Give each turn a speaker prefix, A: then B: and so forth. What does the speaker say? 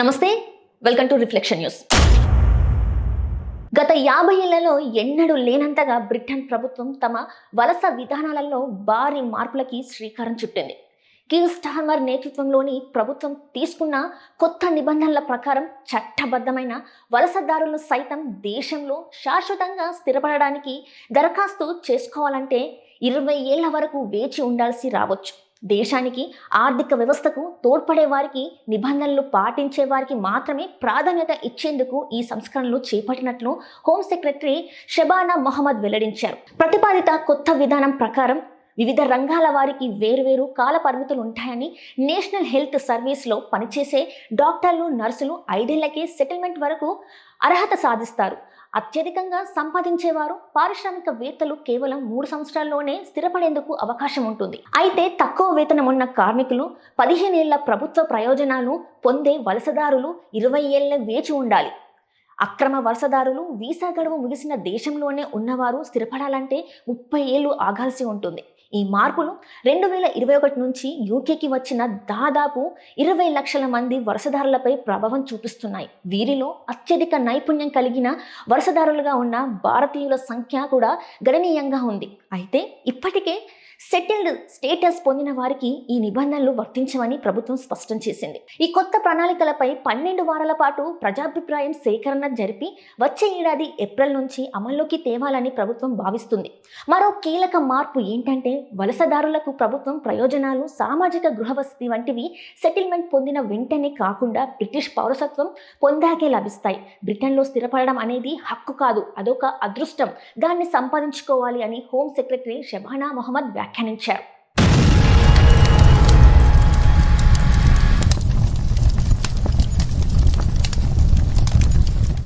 A: నమస్తే, welcome to reflection news. గత 50 ఏళ్లలో ఎన్నడూ లేనంతగా బ్రిటన్ ప్రభుత్వం తమ వలస విధానాలలో భారీ మార్పులకి శ్రీకారం చుట్టింది. కీర్ స్టార్మర్ నేతృత్వంలోని ప్రభుత్వం తీసుకున్న కొత్త నిబంధనల ప్రకారం చట్టబద్ధమైన వలసదారులను సైతం దేశంలో శాశ్వతంగా స్థిరపడడానికి దరఖాస్తు చేసుకోవాలంటే 20 ఏళ్ల వరకు వేచి ఉండాల్సి రావచ్చు. దేశానికి ఆర్థిక వ్యవస్థకు తోడ్పడే వారికి, నిబంధనలు పాటించే వారికి మాత్రమే ప్రాధాన్యత ఇచ్చేందుకు ఈ సంస్కరణలు చేపట్టినట్లు హోం సెక్రటరీ షబానా మొహమ్మద్ వెల్లడించారు. ప్రతిపాదిత కొత్త విధానం ప్రకారం వివిధ రంగాల వారికి వేరువేరు కాల పరిమితులు ఉంటాయని, నేషనల్ హెల్త్ సర్వీస్లో పనిచేసే డాక్టర్లు, నర్సులు 5 ఏళ్లకే సెటిల్మెంట్ వరకు అర్హత సాధిస్తారు. అత్యధికంగా సంపాదించేవారు, పారిశ్రామికవేత్తలు కేవలం 3 సంవత్సరాల్లోనే స్థిరపడేందుకు అవకాశం ఉంటుంది. అయితే తక్కువ వేతనం ఉన్న కార్మికులు, 15 ఏళ్ల ప్రభుత్వ ప్రయోజనాలు పొందే వలసదారులు 20 ఏళ్ల వేచి ఉండాలి. అక్రమ వలసదారులు, వీసా గడువు ముగిసిన దేశంలోనే ఉన్నవారు స్థిరపడాలంటే 30 ఏళ్లు ఆగాల్సి ఉంటుంది. ఈ మార్పులు 2021 నుంచి యూకేకి వచ్చిన దాదాపు 20 లక్షల మంది వలసదారులపై ప్రభావం చూపిస్తున్నాయి. వీరిలో అత్యధిక నైపుణ్యం కలిగిన వలసదారులుగా ఉన్న భారతీయుల సంఖ్య కూడా గణనీయంగా ఉంది. అయితే ఇప్పటికే సెటిల్డ్ స్టేటస్ పొందిన వారికి ఈ నిబంధనలు వర్తించవని ప్రభుత్వం స్పష్టం చేసింది. ఈ కొత్త ప్రణాళికలపై 12 వారాల పాటు ప్రజాభిప్రాయం సేకరణ జరిపి వచ్చే ఏడాది ఏప్రిల్ నుంచి అమల్లోకి తేవాలని ప్రభుత్వం భావిస్తుంది. మరో కీలక మార్పు ఏంటంటే, వలసదారులకు ప్రభుత్వం ప్రయోజనాలు, సామాజిక గృహవసతి వంటివి సెటిల్మెంట్ పొందిన వెంటనే కాకుండా బ్రిటిష్ పౌరసత్వం పొందాకే లభిస్తాయి. బ్రిటన్లో స్థిరపడడం అనేది హక్కు కాదు, అదొక అదృష్టం. దాన్ని సంపాదించుకోవాలి అని హోం సెక్రటరీ షబానా మొహమ్మద్ వ్యాఖ్యానించారు.